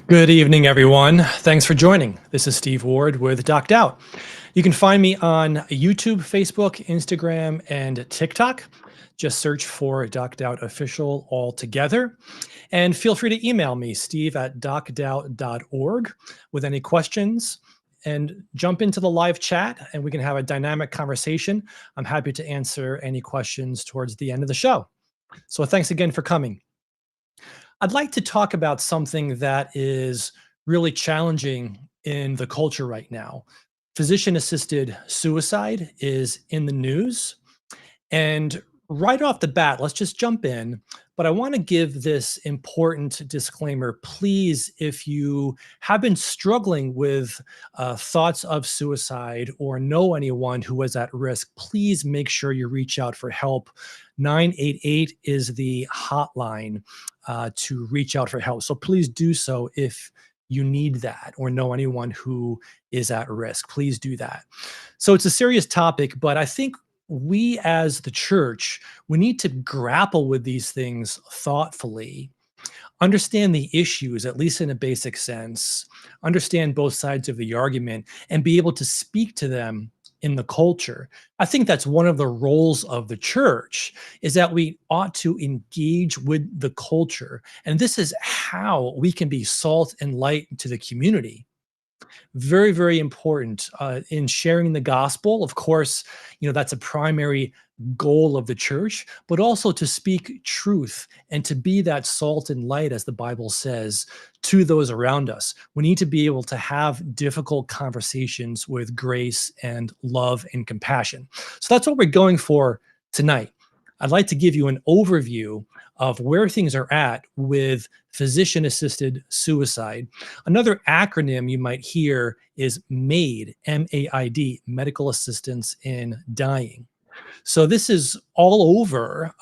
Good evening, everyone. Thanks for joining. This is Steve Ward with Doc Out. You can find me on YouTube, Facebook, Instagram, and TikTok. Just search for Doc Out Official all together. And feel free to email me, steve at docdout.org, with any questions. And jump into the live chat and we can have a dynamic conversation. I'm happy to answer any questions towards the end of the show. So thanks again for coming. I'd like to talk about something that is really challenging in the culture right now. Physician assisted suicide is in the news. And right off the bat, let's just jump in. But I want to give this important disclaimer. Please, if you have been struggling with thoughts of suicide or know anyone who is at risk, please make sure you reach out for help. 988 is the hotline to reach out for help. So please do so if you need that or know anyone who is at risk. Please do that. So it's a serious topic, but I think we as the church, we need to grapple with these things thoughtfully, understand the issues, at least in a basic sense, understand both sides of the argument, and be able to speak to them in the culture. I think that's one of the roles of the church is that we ought to engage with the culture. And this is how we can be salt and light to the community. Very, very important in sharing the gospel. Of course, that's a primary goal of the church, but also to speak truth and to be that salt and light, as the Bible says, to those around us. We need to be able to have difficult conversations with grace and love and compassion. So that's what we're going for tonight. I'd like to give you an overview of where things are at with physician assisted suicide. Another acronym you might hear is MAID, MAID, Medical Assistance in Dying. So this is all over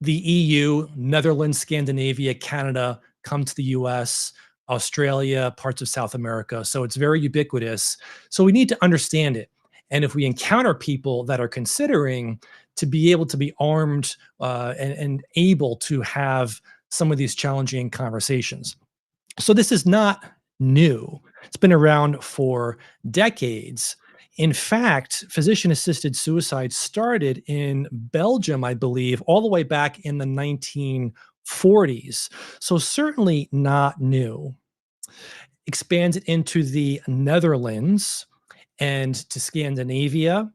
the EU, Netherlands, Scandinavia, Canada, come to the US, Australia, parts of South America. So it's very ubiquitous. So we need to understand it. And if we encounter people that are considering to be able to be armed and able to have some of these challenging conversations. So this is not new. It's been around for decades. In fact, physician-assisted suicide started in Belgium, I believe, all the way back in the 1940s. So certainly not new. Expanded into the Netherlands and to Scandinavia,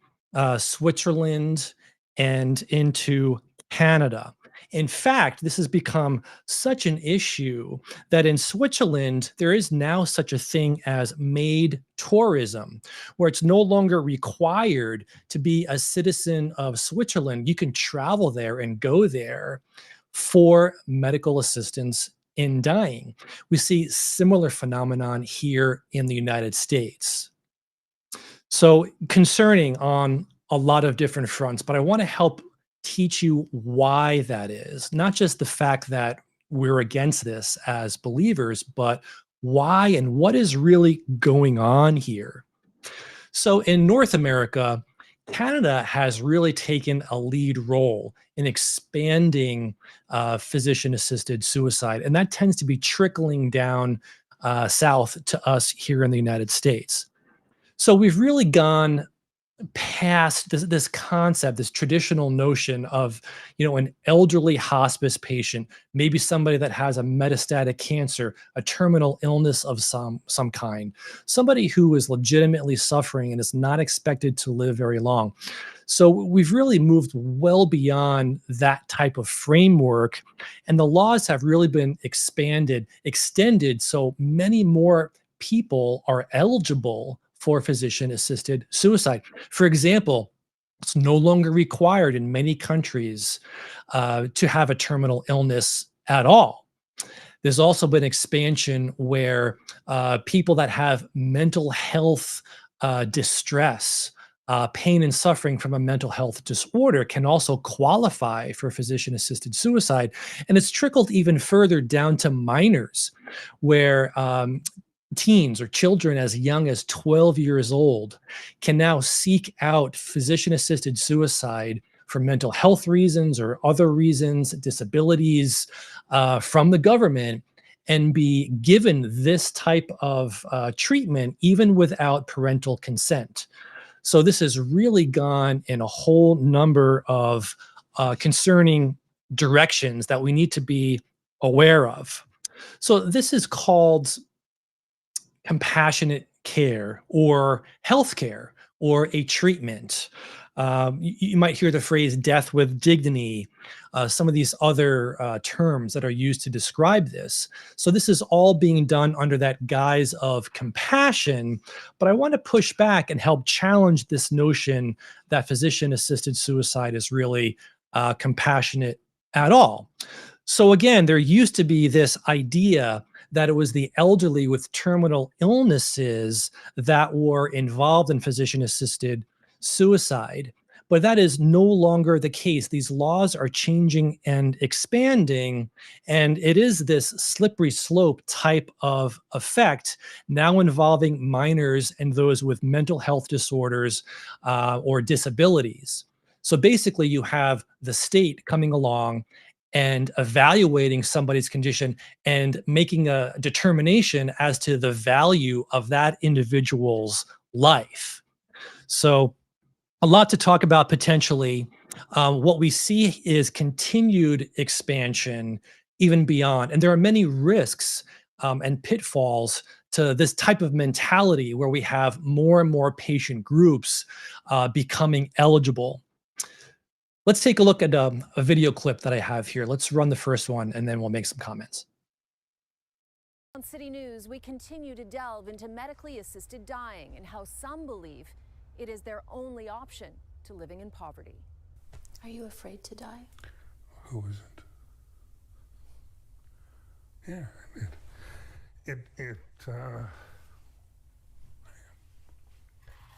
Switzerland, and into Canada. In fact, this has become such an issue that in Switzerland, there is now such a thing as maid tourism, where it's no longer required to be a citizen of Switzerland. You can travel there and go there for medical assistance in dying. We see similar phenomenon here in the United States. So concerning on a lot of different fronts, but I want to help teach you why that is. Not just the fact that we're against this as believers, but why and what is really going on here. So in North America, Canada has really taken a lead role in expanding physician assisted suicide, and that tends to be trickling down south to us here in the United States. So we've really gone past this concept, this traditional notion of, an elderly hospice patient, maybe somebody that has a metastatic cancer, a terminal illness of some kind, somebody who is legitimately suffering and is not expected to live very long. So we've really moved well beyond that type of framework, and the laws have really been extended, so many more people are eligible for physician assisted suicide. For example, it's no longer required in many countries to have a terminal illness at all. There's also been expansion where people that have mental health distress, pain and suffering from a mental health disorder can also qualify for physician assisted suicide. And it's trickled even further down to minors, where teens or children as young as 12 years old can now seek out physician assisted suicide for mental health reasons or other reasons, disabilities from the government. and be given this type of treatment even without parental consent. So this has really gone in a whole number of concerning directions that we need to be aware of. So this is called compassionate care or healthcare or a treatment. You might hear the phrase death with dignity, some of these other terms that are used to describe this. So, this is all being done under that guise of compassion. But I want to push back and help challenge this notion that physician assisted suicide is really compassionate at all. So again, there used to be this idea that it was the elderly with terminal illnesses that were involved in physician assisted suicide. But that is no longer the case. These laws are changing and expanding, and it is this slippery slope type of effect now involving minors and those with mental health disorders or disabilities. So basically, you have the state coming along and evaluating somebody's condition and making a determination as to the value of that individual's life. So, a lot to talk about potentially. What we see is continued expansion even beyond, and there are many risks and pitfalls to this type of mentality where we have more and more patient groups becoming eligible. Let's take a look at a video clip that I have here. Let's run the first one and then we'll make some comments. On City News, we continue to delve into medically assisted dying and how some believe it is their only option to living in poverty. Are you afraid to die? Who isn't? Yeah,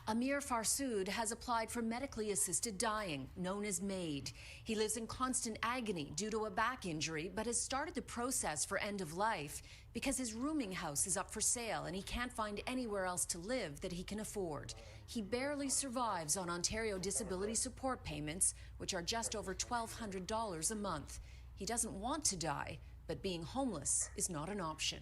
Amir Farsood has applied for medically assisted dying, known as MAID. He lives in constant agony due to a back injury, but has started the process for end of life because his rooming house is up for sale and he can't find anywhere else to live that he can afford. He barely survives on Ontario disability support payments, which are just over $1,200 a month. He doesn't want to die, but being homeless is not an option.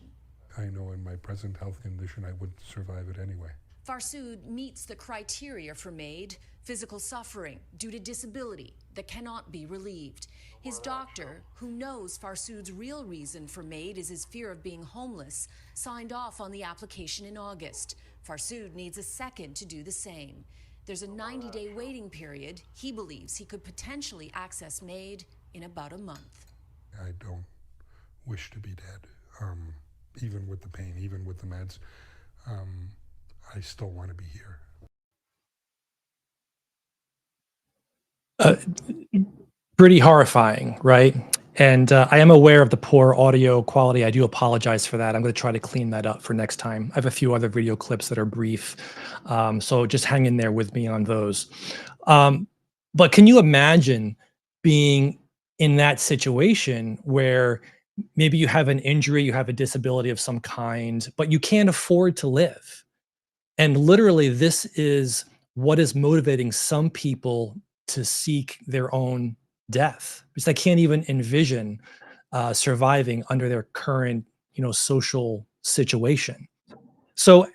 I know in my present health condition I would survive it anyway. Farsood meets the criteria for MAID: physical suffering due to disability that cannot be relieved. His doctor, who knows Farsood's real reason for MAID is his fear of being homeless, signed off on the application in August. Farsood needs a second to do the same. There's a 90-day waiting period. He believes he could potentially access MAID in about a month. I don't wish to be dead, even with the pain, even with the meds. I still want to be here. Pretty horrifying, right? And I am aware of the poor audio quality. I do apologize for that. I'm going to try to clean that up for next time. I have a few other video clips that are brief, so just hang in there with me on those. But can you imagine being in that situation where maybe you have an injury, you have a disability of some kind, but you can't afford to live? And literally, this is what is motivating some people to seek their own death because they can't even envision surviving under their current, social situation. So,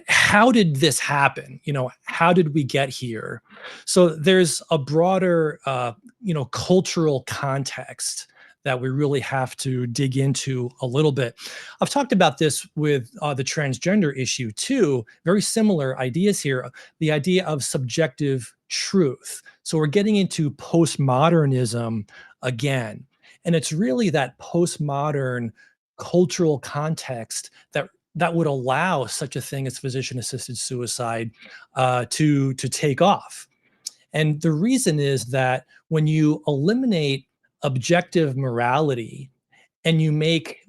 how did this happen? How did we get here? So, there's a broader, cultural context that we really have to dig into a little bit. I've talked about this with the transgender issue too. Very similar ideas here. The idea of subjective truth. So we're getting into postmodernism again. And it's really that postmodern cultural context that would allow such a thing as physician-assisted suicide to take off. And the reason is that when you eliminate objective morality and you make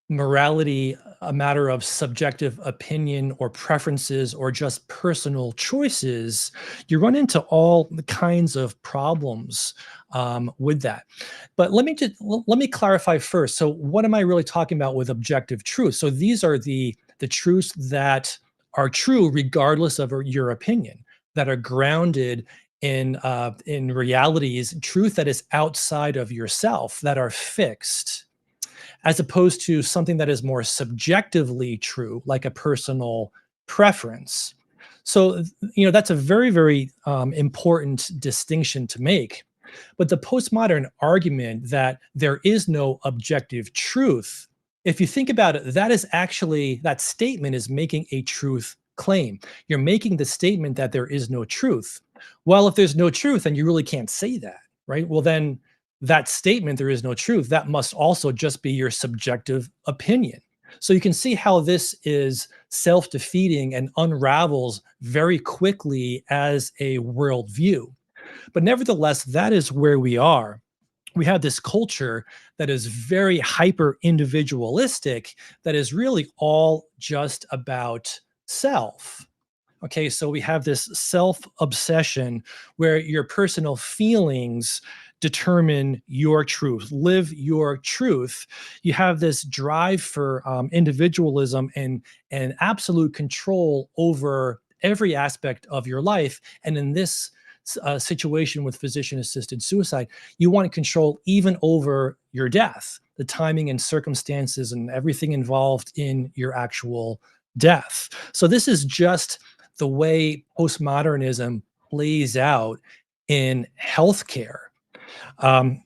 morality a matter of subjective opinion or preferences or just personal choices, you run into all the kinds of problems with that. But let me clarify first. So what am I really talking about with objective truth? So these are the truths that are true regardless of your opinion, that are grounded in realities, truth that is outside of yourself, that are fixed. as opposed to something that is more subjectively true, like a personal preference. So, that's a very, very important distinction to make. But the postmodern argument that there is no objective truth, if you think about it, that statement is making a truth claim. You're making the statement that there is no truth. Well, if there's no truth, then you really can't say that, right? Well, then that statement, there is no truth, that must also just be your subjective opinion. So you can see how this is self defeating and unravels very quickly as a worldview. But nevertheless, that is where we are. We have this culture that is very hyper individualistic, that is really all just about self. Okay, so we have this self obsession where your personal feelings determine your truth, live your truth. You have this drive for individualism and absolute control over every aspect of your life. And in this situation with physician assisted suicide, you want control even over your death, the timing and circumstances, and everything involved in your actual death. So, this is just the way postmodernism plays out in healthcare, um,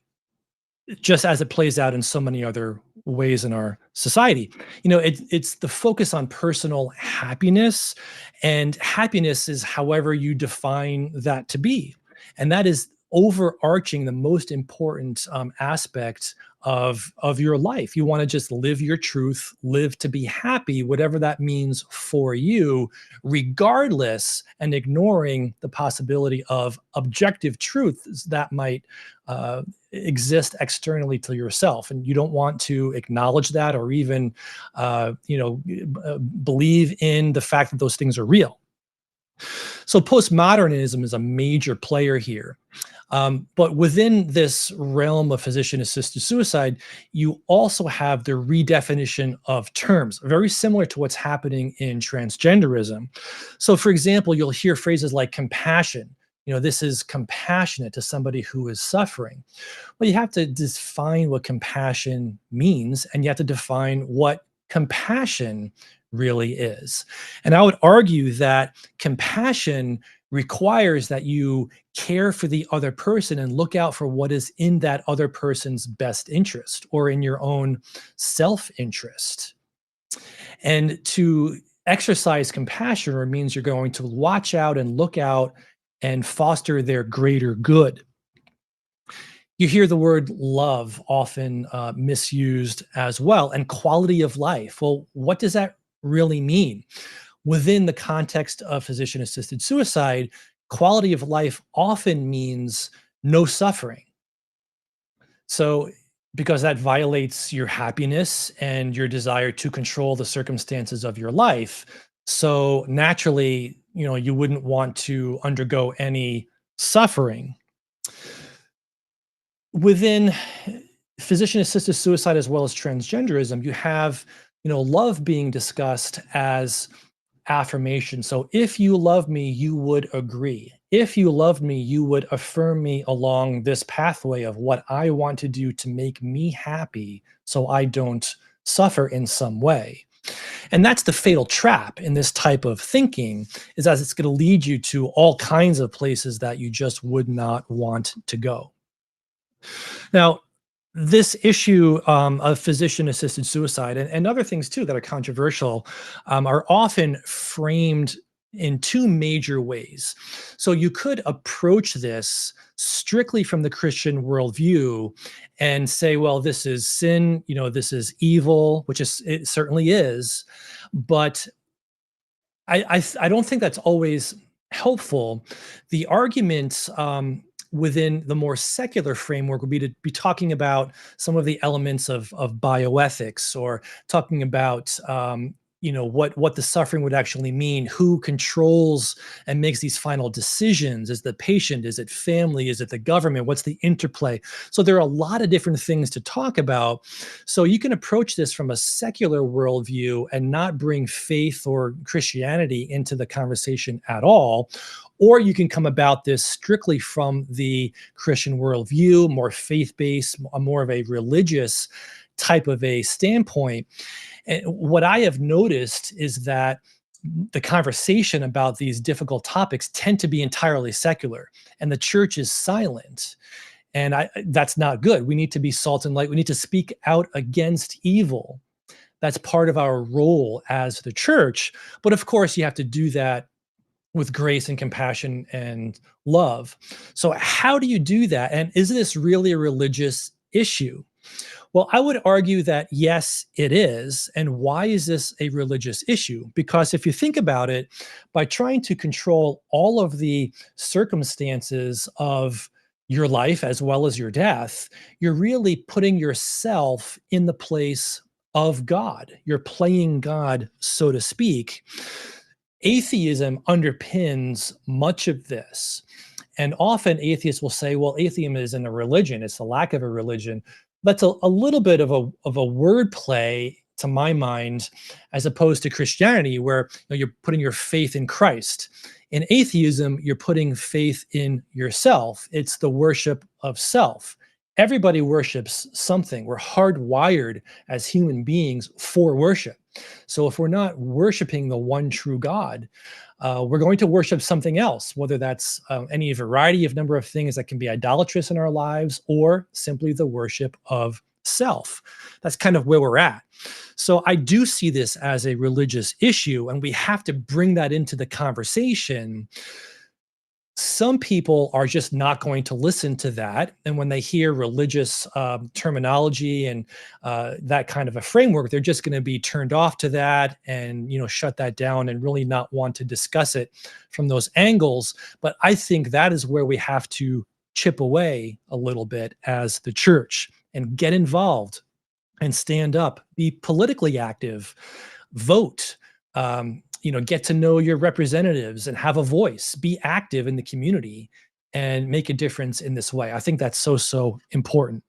just as it plays out in so many other ways in our society. It's the focus on personal happiness, and happiness is however you define that to be. And that is overarching the most important aspect of your life. You want to just live your truth, live to be happy, whatever that means for you, regardless, and ignoring the possibility of objective truths that might exist externally to yourself. And you don't want to acknowledge that, or even believe in the fact that those things are real. So postmodernism is a major player here. But within this realm of physician-assisted suicide, you also have the redefinition of terms, very similar to what's happening in transgenderism. So, for example, you'll hear phrases like compassion. This is compassionate to somebody who is suffering. Well, you have to define what compassion means, and you have to define what compassion really is. And I would argue that compassion requires that you care for the other person and look out for what is in that other person's best interest, or in your own self-interest. And to exercise compassion means you're going to watch out and look out and foster their greater good. You hear the word love often misused as well, and quality of life. Well, what does that really mean? Within the context of physician assisted suicide, quality of life often means no suffering. So, because that violates your happiness and your desire to control the circumstances of your life. So, naturally, you wouldn't want to undergo any suffering. Within physician assisted suicide as well as transgenderism, you have, love being discussed as affirmation. So if you love me, you would agree. If you love me, you would affirm me along this pathway of what I want to do to make me happy so I don't suffer in some way. And that's the fatal trap in this type of thinking, is as it's going to lead you to all kinds of places that you just would not want to go. Now, this issue of physician-assisted suicide and other things too that are controversial are often framed in two major ways. So you could approach this strictly from the Christian worldview and say, well, this is sin, this is evil, which it certainly is, but I don't think that's always helpful. The argument within the more secular framework would be to be talking about some of the elements of bioethics, or talking about what the suffering would actually mean, who controls and makes these final decisions. Is the patient, is it family, is it the government, what's the interplay? So there are a lot of different things to talk about. So you can approach this from a secular worldview and not bring faith or Christianity into the conversation at all. Or you can come about this strictly from the Christian worldview, more faith-based, more of a religious type of a standpoint. And what I have noticed is that the conversation about these difficult topics tend to be entirely secular, and the church is silent. And that's not good. We need to be salt and light. We need to speak out against evil. That's part of our role as the church. But of course, you have to do that with grace and compassion and love. So, how do you do that? And is this really a religious issue? Well, I would argue that yes, it is. And why is this a religious issue? Because if you think about it, by trying to control all of the circumstances of your life as well as your death, you're really putting yourself in the place of God. You're playing God, so to speak. Atheism underpins much of this. And often atheists will say, well, atheism isn't a religion, it's the lack of a religion. That's a little bit of a word play to my mind, as opposed to Christianity, where you're putting your faith in Christ. In atheism, you're putting faith in yourself. It's the worship of self. Everybody worships something. We're hardwired as human beings for worship. So if we're not worshiping the one true God, we're going to worship something else, whether that's any variety of number of things that can be idolatrous in our lives, or simply the worship of self. That's kind of where we're at. So I do see this as a religious issue, and we have to bring that into the conversation. Some people are just not going to listen to that. And when they hear religious terminology and that kind of a framework, they're just going to be turned off to that and, shut that down and really not want to discuss it from those angles. But I think that is where we have to chip away a little bit as the church and get involved and stand up, be politically active, vote, get to know your representatives and have a voice, be active in the community and make a difference in this way. I think that's so, so important.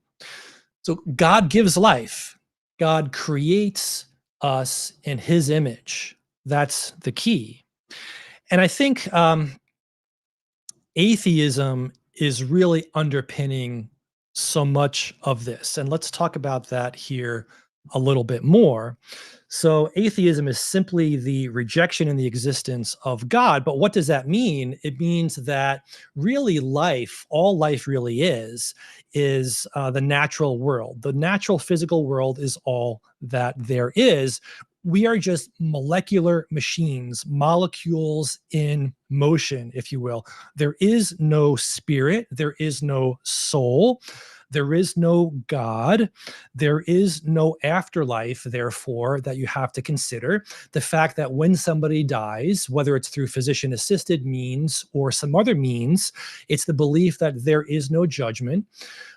So God gives life. God creates us in his image. That's the key. And I think atheism is really underpinning so much of this. And let's talk about that here a little bit more. So, atheism is simply the rejection in the existence of God. But what does that mean? It means that really life, all life really is the natural world. The natural physical world is all that there is. We are just molecular machines, molecules in motion, if you will. There is no spirit, there is no soul. There is no God. There is no afterlife, therefore, that you have to consider. The fact that when somebody dies, whether it's through physician assisted means or some other means, it's the belief that there is no judgment.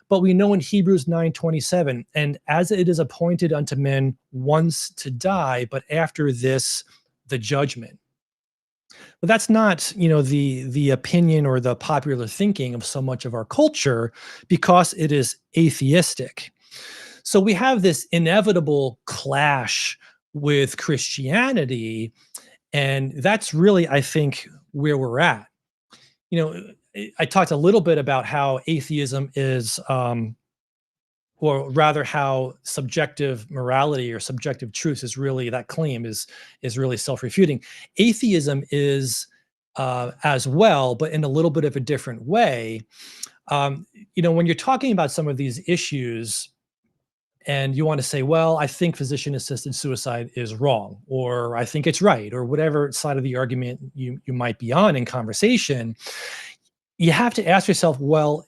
But we know in Hebrews 9:27, and as it is appointed unto men once to die, but after this, the judgment. But that's not, the opinion or the popular thinking of so much of our culture, because it is atheistic. So we have this inevitable clash with Christianity, and that's really, I think, where we're at. I talked a little bit about how atheism is or rather how subjective morality or subjective truth is really, that claim is really self-refuting. Atheism is as well, but in a little bit of a different way. When you're talking about some of these issues and you want to say, well, I think physician assisted suicide is wrong, or I think it's right, or whatever side of the argument you might be on in conversation, you have to ask yourself, well,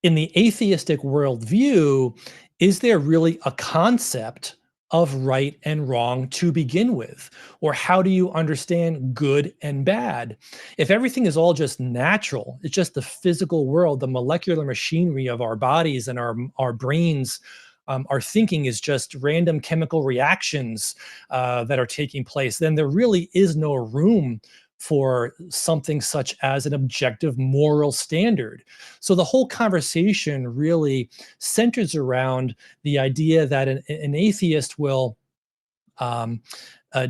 in the atheistic worldview, is there really a concept of right and wrong to begin with? Or how do you understand good and bad? If everything is all just natural, it's just the physical world, the molecular machinery of our bodies and our brains, our thinking is just random chemical reactions that are taking place, then there really is no room for something such as an objective moral standard. So the whole conversation really centers around the idea that an atheist will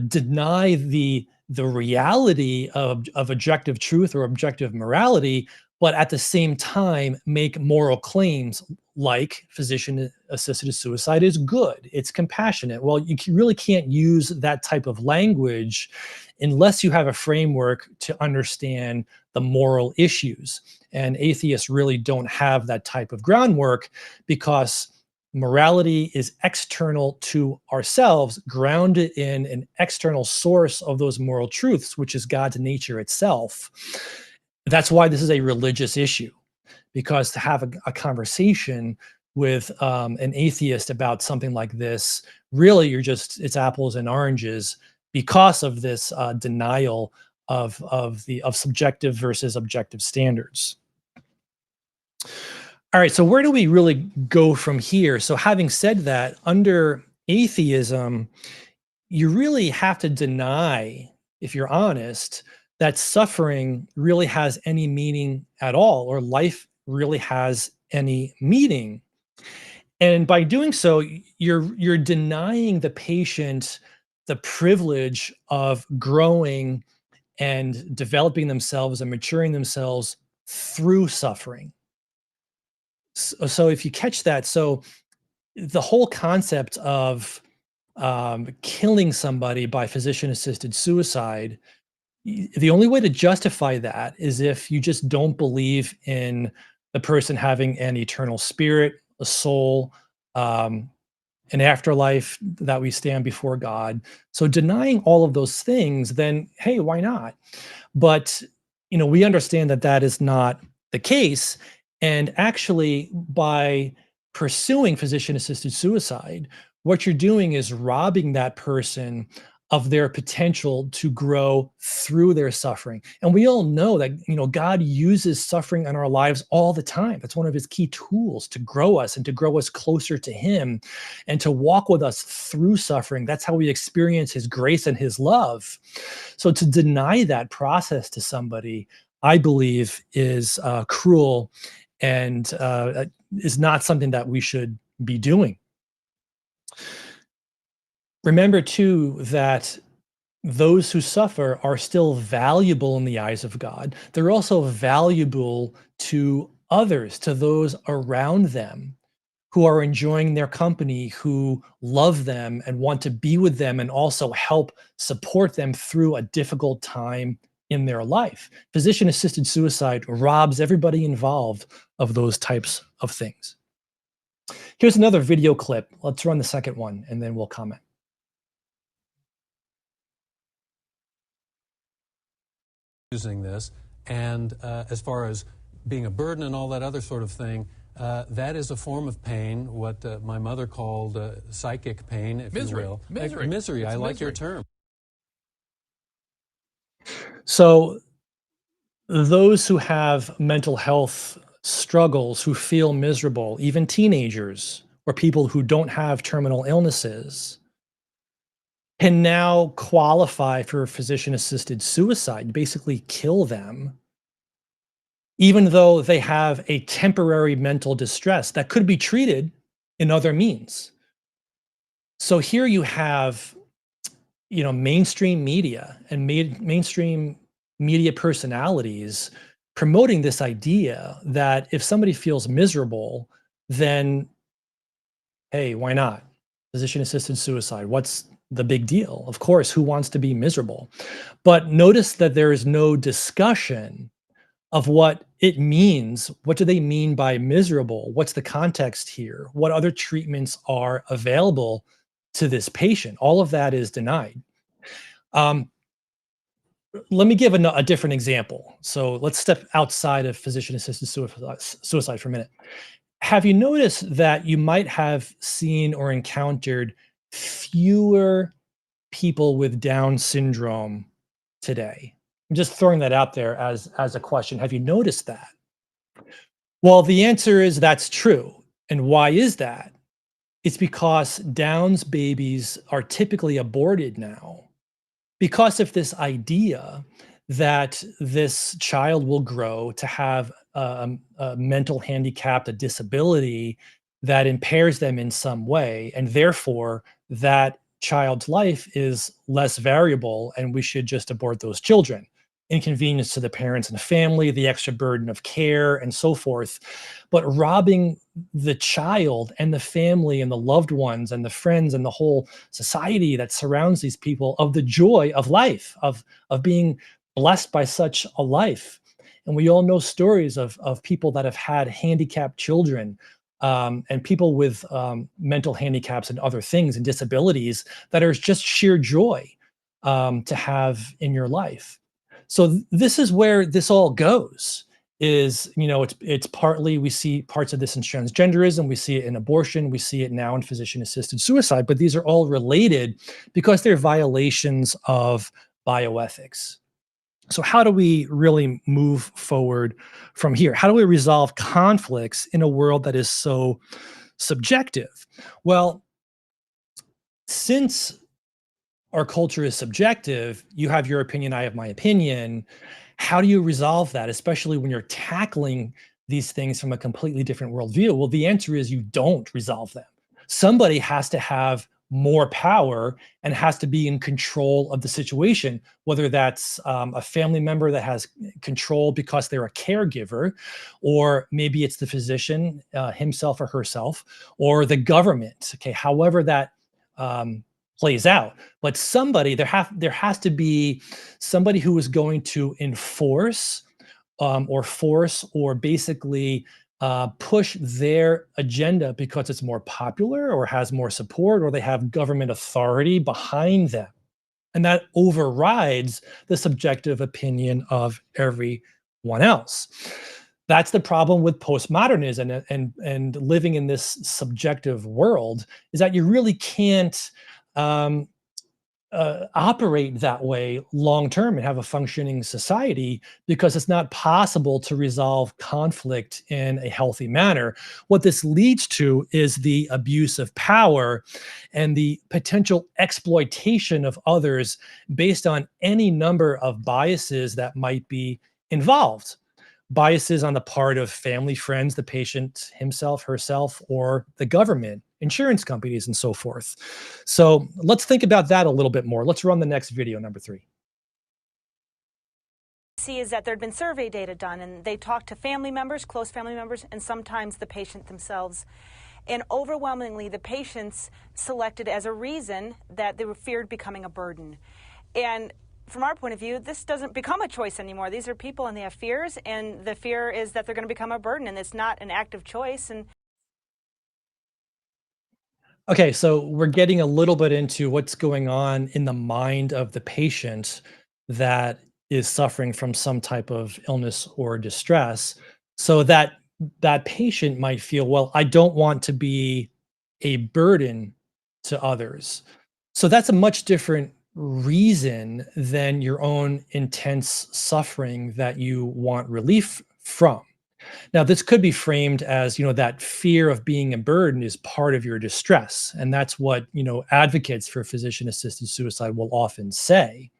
deny the reality of objective truth or objective morality, but at the same time make moral claims like physician assisted suicide is good, it's compassionate. Well, really can't use that type of language unless you have a framework to understand the moral issues. And atheists really don't have that type of groundwork because morality is external to ourselves, grounded in an external source of those moral truths, which is God's nature itself. That's why this is a religious issue, because to have a conversation with an atheist about something like this, really, it's apples and oranges because of this denial of subjective versus objective standards. All right, so where do we really go from here? So having said that, under atheism, you really have to deny, if you're honest, that suffering really has any meaning at all, or life really has any meaning. And by doing so, you're denying the patient the privilege of growing and developing themselves and maturing themselves through suffering. So if you catch that, so the whole concept of killing somebody by physician-assisted suicide, the only way to justify that is if you just don't believe in the person having an eternal spirit, a soul, an afterlife, that we stand before God. So denying all of those things, then hey, why not? But we understand that that is not the case. And actually, by pursuing physician-assisted suicide, what you're doing is robbing that person of their potential to grow through their suffering. And we all know that, God uses suffering in our lives all the time. That's one of his key tools to grow us and to grow us closer to him and to walk with us through suffering. That's how we experience his grace and his love. So to deny that process to somebody, I believe, is cruel and is not something that we should be doing. Remember, too, that those who suffer are still valuable in the eyes of God. They're also valuable to others, to those around them who are enjoying their company, who love them and want to be with them and also help support them through a difficult time in their life. Physician-assisted suicide robs everybody involved of those types of things. Here's another video clip. Let's run the second one, and then we'll comment. Using this, and as far as being a burden and all that other sort of thing, that is a form of pain, what my mother called psychic pain, if misery. you will. Misery. Misery. I like misery. your term. So those who have mental health struggles, who feel miserable, even teenagers or people who don't have terminal illnesses, can now qualify for physician-assisted suicide, basically kill them, even though they have a temporary mental distress that could be treated in other means. So here you have, mainstream media and mainstream media personalities promoting this idea that if somebody feels miserable, then hey, why not? Physician-assisted suicide. What's the big deal? Of course, who wants to be miserable? But notice that there is no discussion of what it means. What do they mean by miserable? What's the context here? What other treatments are available to this patient? All of that is denied. Let me give a different example. So let's step outside of physician-assisted suicide for a minute. Have you noticed that you might have seen or encountered fewer people with Down syndrome today? I'm just throwing that out there as a question. Have you noticed that? Well, the answer is that's true. And why is that? It's because Down's babies are typically aborted now because of this idea that this child will grow to have a mental handicap, a disability that impairs them in some way, and therefore that child's life is less variable and we should just abort those children. inconvenience to the parents and family, the extra burden of care, and so forth. But robbing the child and the family and the loved ones and the friends and the whole society that surrounds these people of the joy of life, of being blessed by such a life. And we all know stories of people that have had handicapped children, and people with mental handicaps and other things and disabilities that are just sheer joy to have in your life. So this is where this all goes. Is, it's partly, we see parts of this in transgenderism, we see it in abortion, we see it now in physician-assisted suicide, but these are all related because they're violations of bioethics. So how do we really move forward from here? How do we resolve conflicts in a world that is so subjective? Well, since our culture is subjective, you have your opinion, I have my opinion. How do you resolve that, especially when you're tackling these things from a completely different worldview? Well, the answer is you don't resolve them. Somebody has to have more power and has to be in control of the situation, whether that's a family member that has control because they're a caregiver, or maybe it's the physician himself or herself, or the government. Okay, however that plays out. But somebody, there has to be somebody who is going to enforce or force or basically push their agenda because it's more popular or has more support or they have government authority behind them. And that overrides the subjective opinion of everyone else. That's the problem with postmodernism and living in this subjective world, is that you really can't um, operate that way long term and have a functioning society, because it's not possible to resolve conflict in a healthy manner. What this leads to is the abuse of power and the potential exploitation of others based on any number of biases that might be involved. Biases on the part of family, friends, the patient himself, herself, or the government, insurance companies, and so forth. So let's think about that a little bit more. Let's run the next video, number 3. See is that there had been survey data done, and they talked to family members, close family members, and sometimes the patient themselves. And overwhelmingly, the patients selected as a reason that they were feared becoming a burden. And from our point of view, this doesn't become a choice anymore. These are people and they have fears, and the fear is that they're going to become a burden, and it's not an active choice. And Okay, so we're getting a little bit into what's going on in the mind of the patient that is suffering from some type of illness or distress. So that patient might feel, well, I don't want to be a burden to others. So that's a much different reason than your own intense suffering that you want relief from. Now, this could be framed as, that fear of being a burden is part of your distress. And that's what, advocates for physician assisted suicide will often say.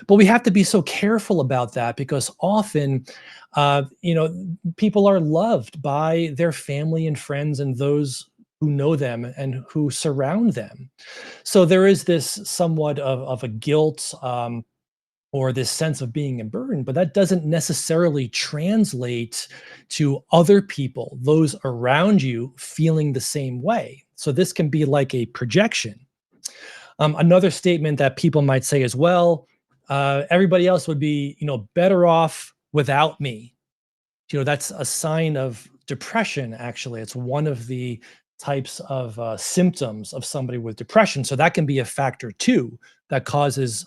But we have to be so careful about that, because often, people are loved by their family and friends and those who know them and who surround them. So there is this somewhat of a guilt, or this sense of being a burden, but that doesn't necessarily translate to other people, those around you, feeling the same way. So this can be like a projection. Another statement that people might say as well, everybody else would be, better off without me. That's a sign of depression, actually. It's one of the types of symptoms of somebody with depression. So that can be a factor too that causes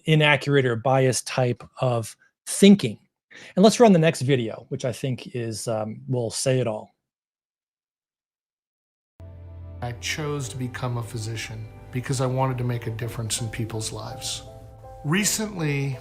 inaccurate or biased type of thinking. And let's run the next video, which I think is will say it all. I chose to become a physician because I wanted to make a difference in people's lives. Recently,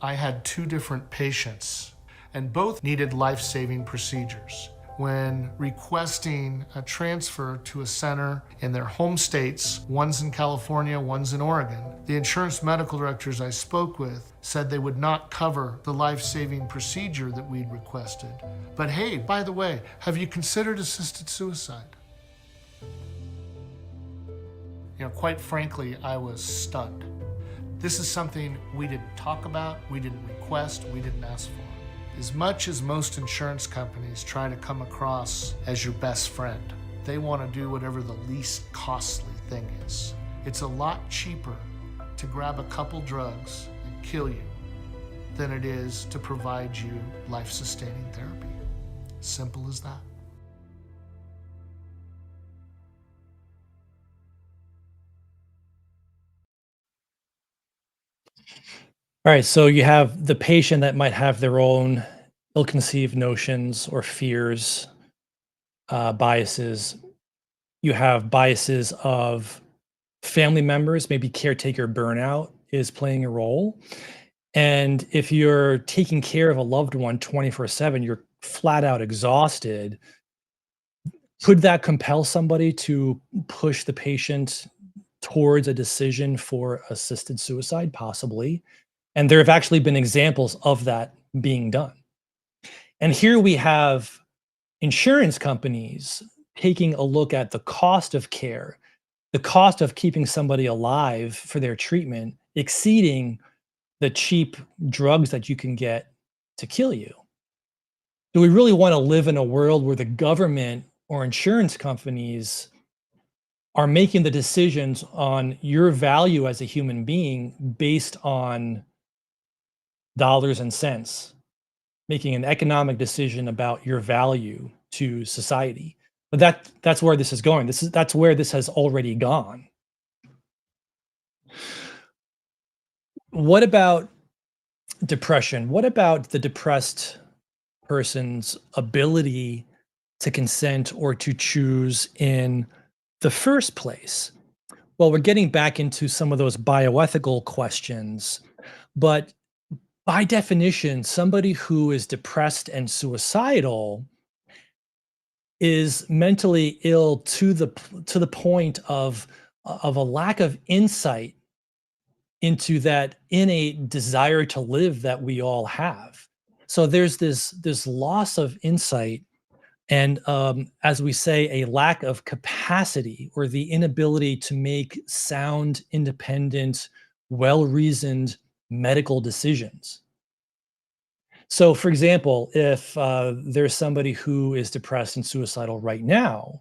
I had 2 different patients, and both needed life-saving procedures. When requesting a transfer to a center in their home states, one's in California, one's in Oregon, the insurance medical directors I spoke with said they would not cover the life-saving procedure that we'd requested. But hey, by the way, have you considered assisted suicide? Quite frankly, I was stunned. This is something we didn't talk about, we didn't request, we didn't ask for. As much as most insurance companies try to come across as your best friend, they want to do whatever the least costly thing is. It's a lot cheaper to grab a couple drugs and kill you than it is to provide you life-sustaining therapy. Simple as that. All right, so you have the patient that might have their own ill-conceived notions or fears, biases. You have biases of family members, maybe caretaker burnout is playing a role. And if you're taking care of a loved one 24/7, you're flat out exhausted. Could that compel somebody to push the patient towards a decision for assisted suicide? Possibly. And there have actually been examples of that being done. And here we have insurance companies taking a look at the cost of care, the cost of keeping somebody alive for their treatment exceeding the cheap drugs that you can get to kill you. Do we really want to live in a world where the government or insurance companies are making the decisions on your value as a human being based on dollars and cents, making an economic decision about your value to society? But that's where this is going. That's where this has already gone. What about depression? What about the depressed person's ability to consent or to choose in the first place? Well, we're getting back into some of those bioethical questions, but by definition, somebody who is depressed and suicidal is mentally ill to the point of a lack of insight into that innate desire to live that we all have. So there's this loss of insight and, as we say, a lack of capacity or the inability to make sound, independent, well-reasoned medical decisions. So, for example, if there's somebody who is depressed and suicidal right now,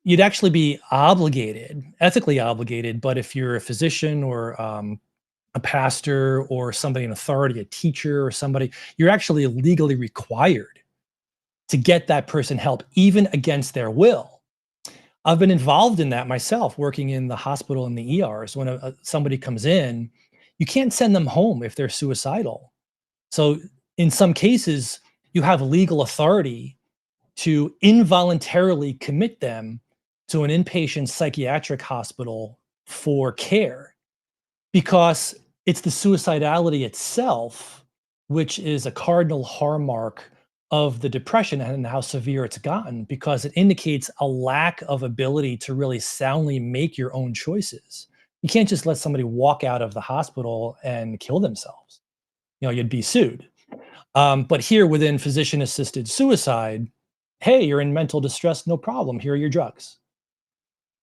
you'd actually be obligated, ethically obligated, but if you're a physician or a pastor or somebody in authority, a teacher or somebody, you're actually legally required to get that person help, even against their will. I've been involved in that myself, working in the hospital in the ERs. When somebody comes in, you can't send them home if they're suicidal. So in some cases, you have legal authority to involuntarily commit them to an inpatient psychiatric hospital for care because it's the suicidality itself, which is a cardinal hallmark of the depression and how severe it's gotten, because it indicates a lack of ability to really soundly make your own choices. You can't just let somebody walk out of the hospital and kill themselves. You'd be sued. But here within physician-assisted suicide, hey, you're in mental distress, no problem. Here are your drugs.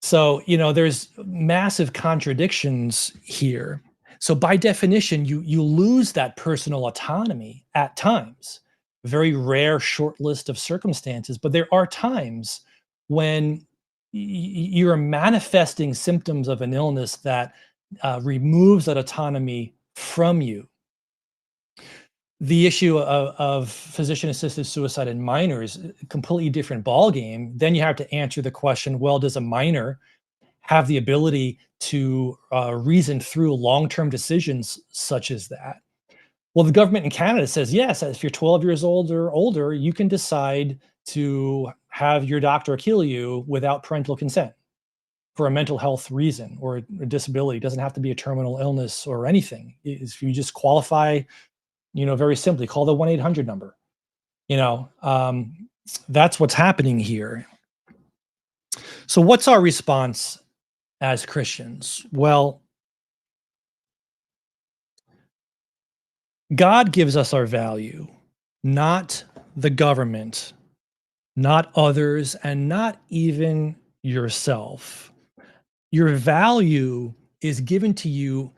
So, there's massive contradictions here. So by definition, you lose that personal autonomy at times. Very rare short list of circumstances, but there are times when you're manifesting symptoms of an illness that removes that autonomy from you. The issue of physician-assisted suicide in minors, a completely different ballgame. Then you have to answer the question, well, does a minor have the ability to reason through long-term decisions such as that? Well, the government in Canada says, yes, if you're 12 years old or older, you can decide to have your doctor kill you without parental consent for a mental health reason or a disability. It doesn't have to be a terminal illness or anything. If you just qualify, very simply, call the 1-800 number. That's what's happening here. So what's our response as Christians? Well, God gives us our value, not the government, not others, and not even yourself. Your value is given to you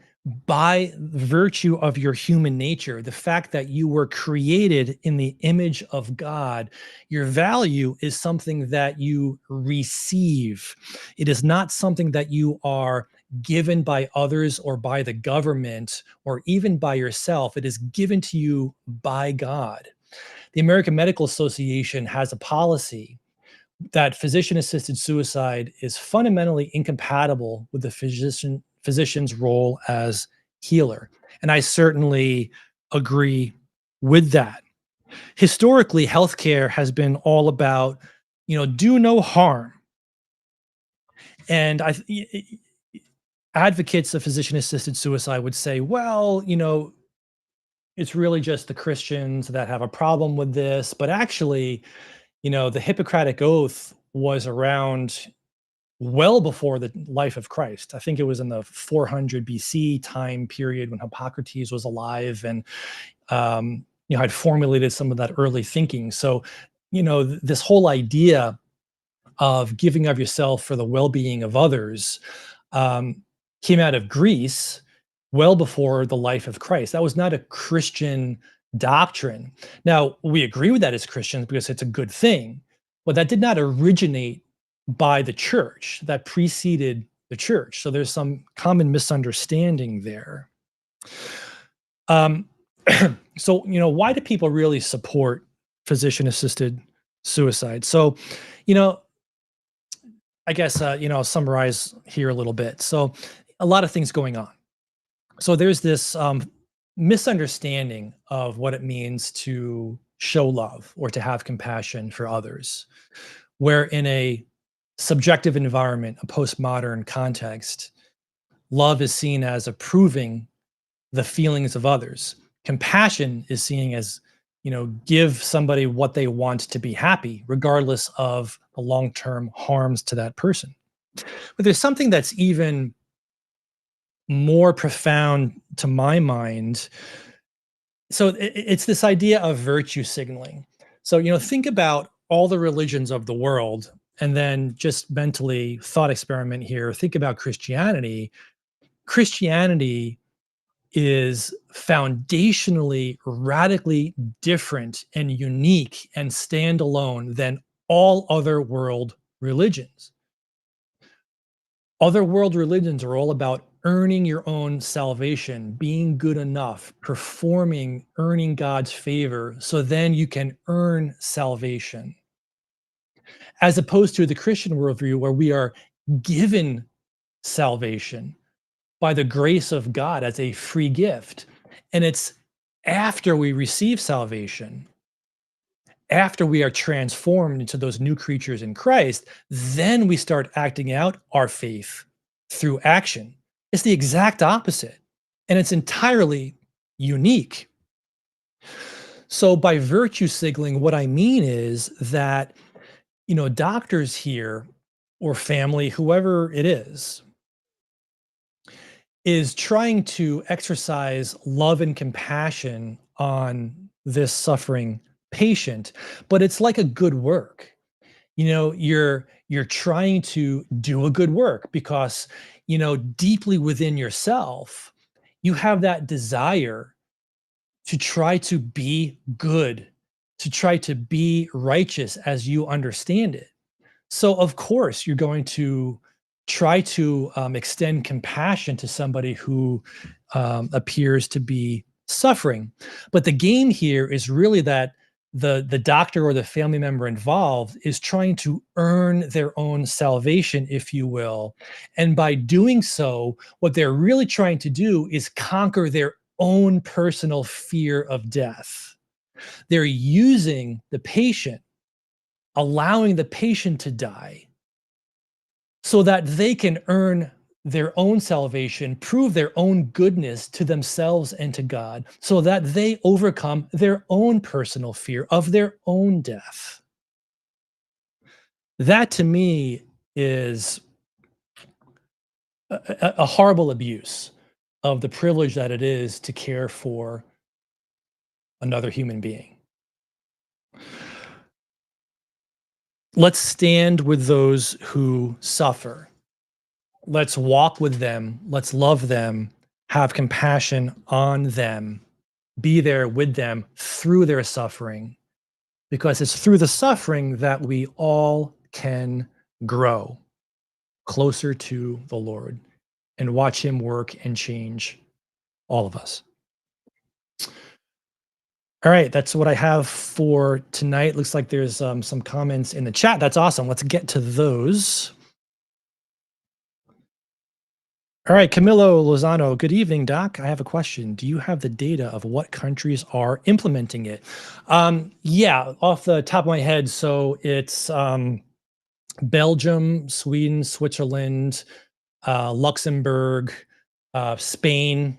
by virtue of your human nature, the fact that you were created in the image of God, your value is something that you receive. It is not something that you are given by others or by the government or even by yourself. It is given to you by God. The American Medical Association has a policy that physician-assisted suicide is fundamentally incompatible with the physician's role as healer, and I certainly agree with that. Historically, healthcare has been all about, do no harm, and advocates of physician-assisted suicide would say, well, it's really just the Christians that have a problem with this, but actually, the Hippocratic Oath was around well before the life of Christ. I think it was in the 400 BC time period when Hippocrates was alive and had formulated some of that early thinking. So, this whole idea of giving of yourself for the well-being of others um, came out of Greece well before the life of Christ. That was not a Christian doctrine. Now, we agree with that as Christians because it's a good thing, but that did not originate by the church. That preceded the church. So there's some common misunderstanding there. So, why do people really support physician-assisted suicide? So, I guess, I'll summarize here a little bit. So, a lot of things going on. So, there's this misunderstanding of what it means to show love or to have compassion for others, where in a subjective environment, a postmodern context, love is seen as approving the feelings of others. Compassion is seen as, give somebody what they want to be happy, regardless of the long-term harms to that person. But there's something that's even more profound to my mind. So it's this idea of virtue signaling. So, think about all the religions of the world and then just mentally thought experiment here. Think about Christianity. Christianity is foundationally radically different and unique and standalone than all other world religions. Other world religions are all about earning your own salvation, being good enough, performing, earning God's favor, so then you can earn salvation. As opposed to the Christian worldview, where we are given salvation by the grace of God as a free gift. And it's after we receive salvation, after we are transformed into those new creatures in Christ, then we start acting out our faith through action. It's the exact opposite, and it's entirely unique. So by virtue signaling, what I mean is that, doctors here or family, whoever it is trying to exercise love and compassion on this suffering patient, but it's like a good work. You're trying to do a good work because, deeply within yourself, you have that desire to try to be good, to try to be righteous as you understand it. So, of course, you're going to try to extend compassion to somebody who appears to be suffering. But the game here is really that the doctor or the family member involved is trying to earn their own salvation, if you will. And by doing so, what they're really trying to do is conquer their own personal fear of death. They're using the patient, allowing the patient to die, so that they can earn their own salvation, prove their own goodness to themselves and to God, so that they overcome their own personal fear of their own death. That to me is a horrible abuse of the privilege that it is to care for another human being. Let's stand with those who suffer. Let's walk with them. Let's love them. have compassion on them, be there with them through their suffering, because it's through the suffering that we all can grow closer to the Lord and watch Him work and change all of us. All right, that's what I have for tonight. Looks like there's some comments in the chat. That's awesome. Let's get to those. All right, Camilo Lozano, good evening, Doc. I have a question. Do you have the data of what countries are implementing it? Yeah, off the top of my head. So it's Belgium, Sweden, Switzerland, Luxembourg, Spain.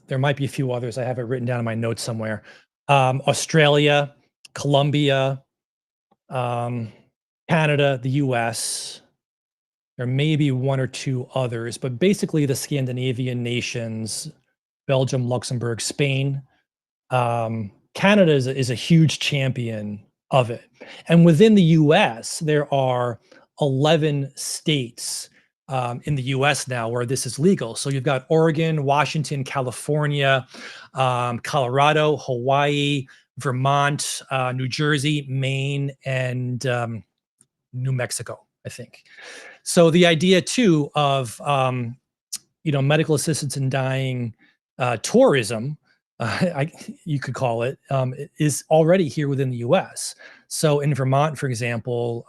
There might be a few others. I have it written down in my notes somewhere. Australia, Colombia, Canada, the US. There may be one or two others, but basically the Scandinavian nations, Belgium, Luxembourg, Spain. Canada is a huge champion of it. And within the US, there are 11 states in the US now where this is legal. So you've got Oregon, Washington, California, Colorado, Hawaii, Vermont, New Jersey, Maine, and New Mexico, I think. So the idea too of medical assistance in dying tourism, you could call it, is already here within the U.S. So in Vermont, for example,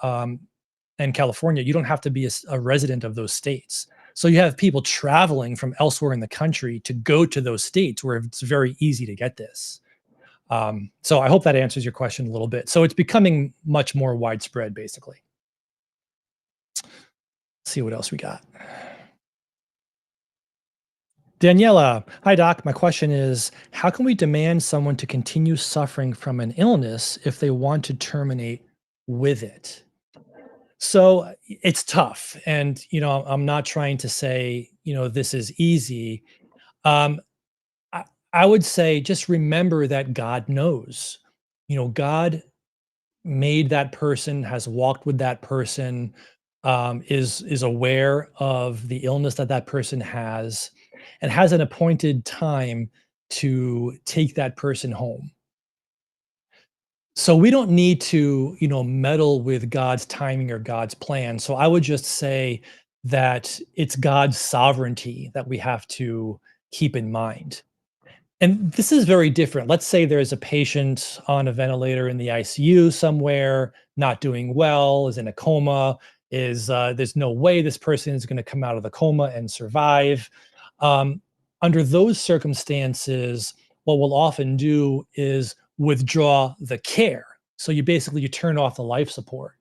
and California, you don't have to be a resident of those states. So you have people traveling from elsewhere in the country to go to those states where it's very easy to get this. So I hope that answers your question a little bit. So it's becoming much more widespread, basically. Let's see what else we got. Daniela, hi Doc. My question is, how can we demand someone to continue suffering from an illness if they want to terminate with it? So it's tough. And, I'm not trying to say, this is easy. I would say just remember that God knows. God made that person, has walked with that person, is aware of the illness that person has, and has an appointed time to take that person home. So we don't need to, meddle with God's timing or God's plan. So I would just say that it's God's sovereignty that we have to keep in mind. And this is very different. Let's say there's a patient on a ventilator in the ICU somewhere, not doing well, is in a coma, there's no way this person is going to come out of the coma and survive. Under those circumstances, what we'll often do is withdraw the care. So you turn off the life support.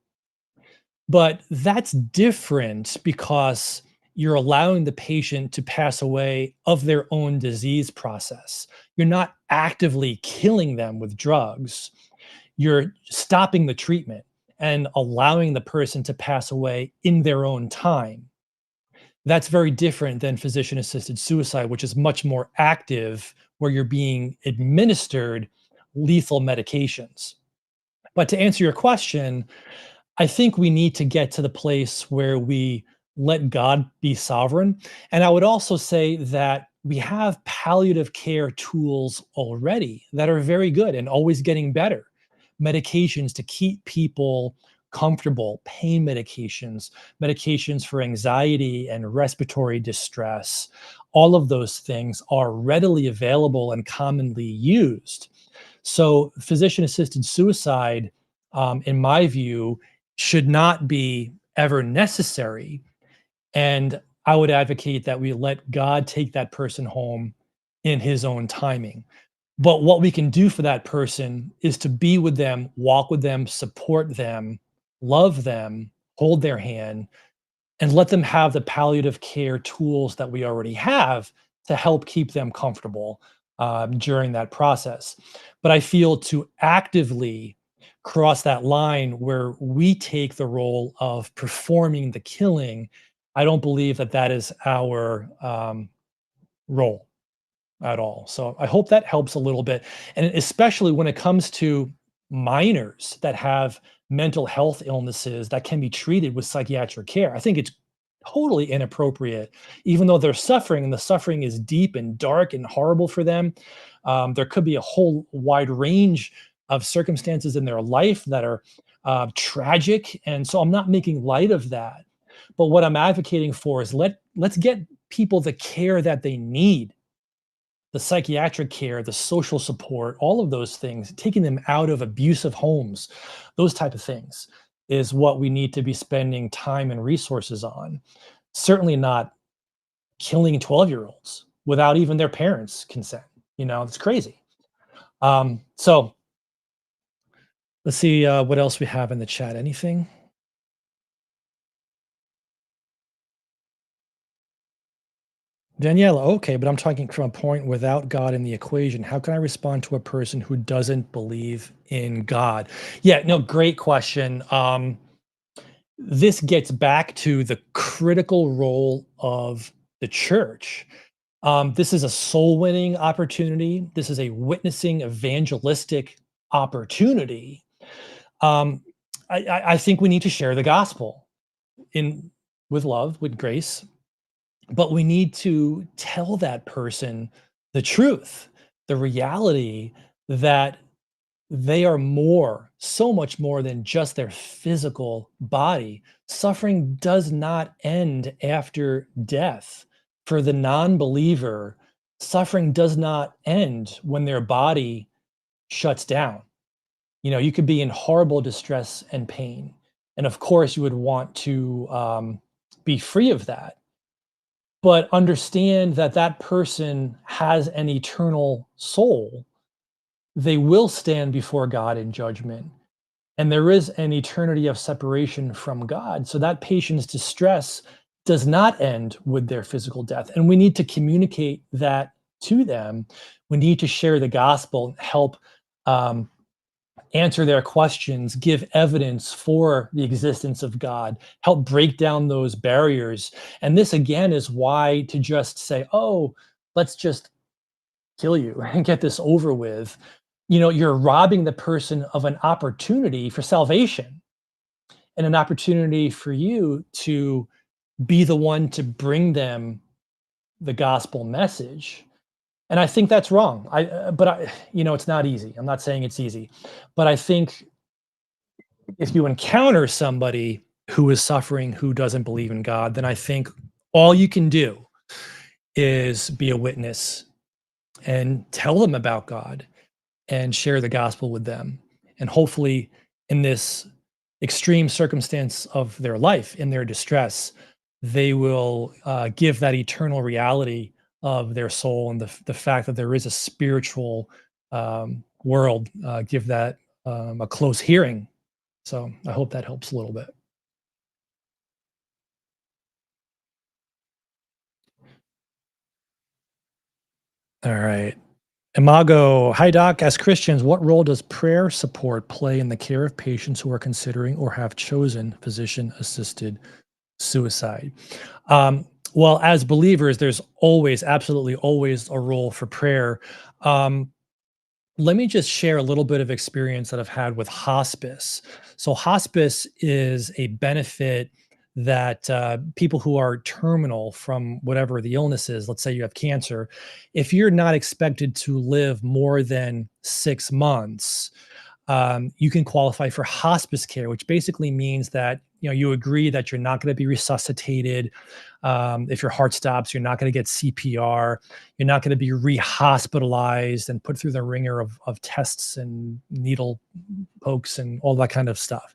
But that's different because you're allowing the patient to pass away of their own disease process. You're not actively killing them with drugs. You're stopping the treatment and allowing the person to pass away in their own time. That's very different than physician-assisted suicide, which is much more active, where you're being administered lethal medications. But to answer your question, I think we need to get to the place where we let God be sovereign. And I would also say that we have palliative care tools already that are very good and always getting better. Medications to keep people comfortable, pain medications, medications for anxiety and respiratory distress. All of those things are readily available and commonly used. So physician-assisted suicide, in my view, should not be ever necessary. And I would advocate that we let God take that person home in His own timing. But what we can do for that person is to be with them, walk with them, support them, love them, hold their hand, and let them have the palliative care tools that we already have to help keep them comfortable during that process. But I feel to actively cross that line where we take the role of performing the killing, I don't believe that is our role at all. So I hope that helps a little bit. And especially when it comes to minors that have mental health illnesses that can be treated with psychiatric care, I think it's totally inappropriate, even though they're suffering and the suffering is deep and dark and horrible for them. There could be a whole wide range of circumstances in their life that are tragic. And so I'm not making light of that. But what I'm advocating for is let's get people the care that they need, the psychiatric care, the social support, all of those things, taking them out of abusive homes, those type of things is what we need to be spending time and resources on. Certainly not killing 12-year-olds without even their parents' consent. It's crazy. So let's see what else we have in the chat. Anything? Daniela, okay, but I'm talking from a point without God in the equation. How can I respond to a person who doesn't believe in God? Yeah, no, great question. This gets back to the critical role of the church. This is a soul winning opportunity. This is a witnessing evangelistic opportunity. Um, I think we need to share the gospel in with love, with grace, but we need to tell that person the truth, the reality that they are more, so much more than just their physical body. Suffering does not end after death. For the non believer, suffering does not end when their body shuts down. You could be in horrible distress and pain. And of course, you would want to be free of that, but understand that that person has an eternal soul. They will stand before God in judgment, and there is an eternity of separation from God. So that patient's distress does not end with their physical death. And we need to communicate that to them. We need to share the gospel, help answer their questions, give evidence for the existence of God, help break down those barriers. And this again is why to just say, oh, let's just kill you and get this over with. You're robbing the person of an opportunity for salvation and an opportunity for you to be the one to bring them the gospel message. And I think that's wrong. It's not easy. I'm not saying it's easy, but I think if you encounter somebody who is suffering, who doesn't believe in God, then I think all you can do is be a witness and tell them about God and share the gospel with them. And hopefully, in this extreme circumstance of their life, in their distress, they will give that eternal reality of their soul and the fact that there is a spiritual world, give that a close hearing. So I hope that helps a little bit. All right. Imago, hi doc. As Christians, what role does prayer support play in the care of patients who are considering or have chosen physician-assisted suicide? Well, as believers, there's always, absolutely always a role for prayer. Let me just share a little bit of experience that I've had with hospice. So, hospice is a benefit that people who are terminal from whatever the illness is, let's say you have cancer, if you're not expected to live more than 6 months, you can qualify for hospice care, which basically means that you agree that you're not going to be resuscitated. If your heart stops, you're not going to get CPR. You're not going to be rehospitalized and put through the ringer of tests and needle pokes and all that kind of stuff.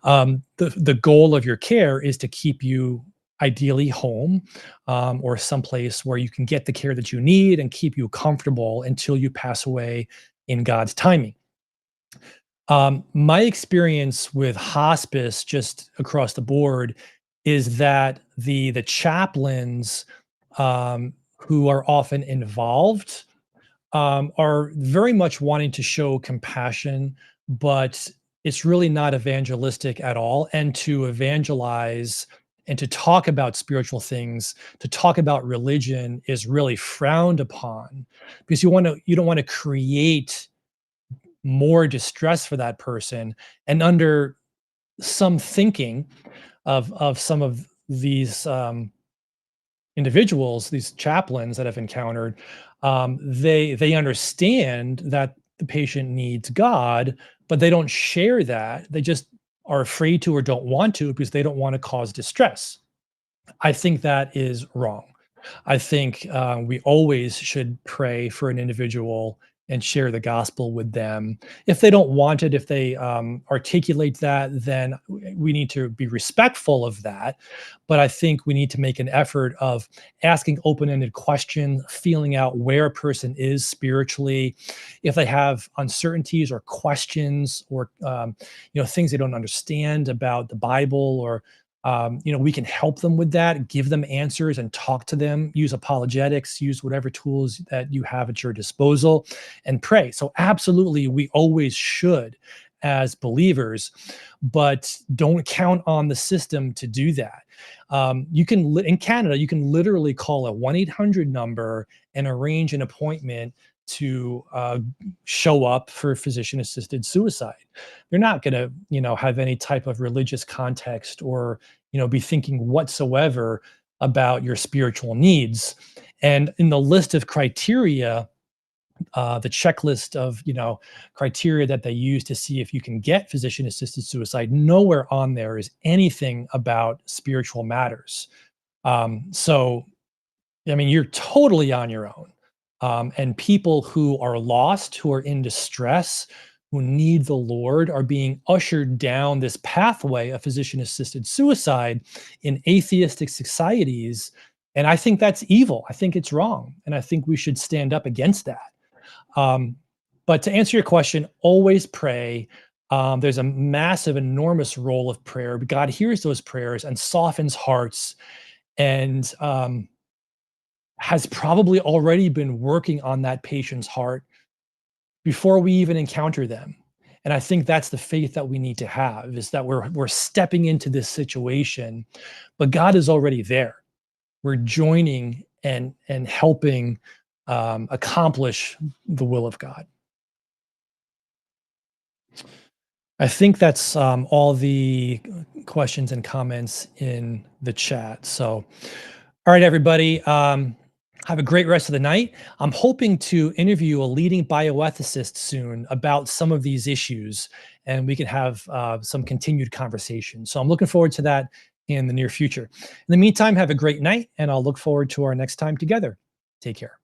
The goal of your care is to keep you ideally home or someplace where you can get the care that you need and keep you comfortable until you pass away in God's timing. My experience with hospice just across the board is that the chaplains who are often involved are very much wanting to show compassion, but it's really not evangelistic at all. And to evangelize and to talk about spiritual things, to talk about religion is really frowned upon because you don't want to create more distress for that person. And under some thinking of some of these individuals, these chaplains that I've encountered, they understand that the patient needs God, but they don't share that. They just are afraid to or don't want to because they don't want to cause distress. I think that is wrong. I think we always should pray for an individual and share the gospel with them. If they don't want it, if they articulate that, then we need to be respectful of that. But I think we need to make an effort of asking open-ended questions, feeling out where a person is spiritually, if they have uncertainties or questions or things they don't understand about the Bible or we can help them with that, give them answers and talk to them, use apologetics, use whatever tools that you have at your disposal and pray. So absolutely, we always should as believers, but don't count on the system to do that. In Canada, you can literally call a 1-800 number and arrange an appointment to show up for physician-assisted suicide. They're not going to, have any type of religious context or, be thinking whatsoever about your spiritual needs. And in the list of criteria, the checklist of, criteria that they use to see if you can get physician-assisted suicide, nowhere on there is anything about spiritual matters. So, you're totally on your own. And people who are lost, who are in distress, who need the Lord are being ushered down this pathway of physician-assisted suicide in atheistic societies. And I think that's evil. I think it's wrong. And I think we should stand up against that. But to answer your question, always pray. There's a massive, enormous role of prayer. God hears those prayers and softens hearts and has probably already been working on that patient's heart before we even encounter them. And I think that's the faith that we need to have, is that we're stepping into this situation, but God is already there. We're joining and helping accomplish the will of God. I think that's all the questions and comments in the chat. So, all right, everybody. Have a great rest of the night. I'm hoping to interview a leading bioethicist soon about some of these issues, and we can have some continued conversation. So I'm looking forward to that in the near future. In the meantime, have a great night, and I'll look forward to our next time together. Take care.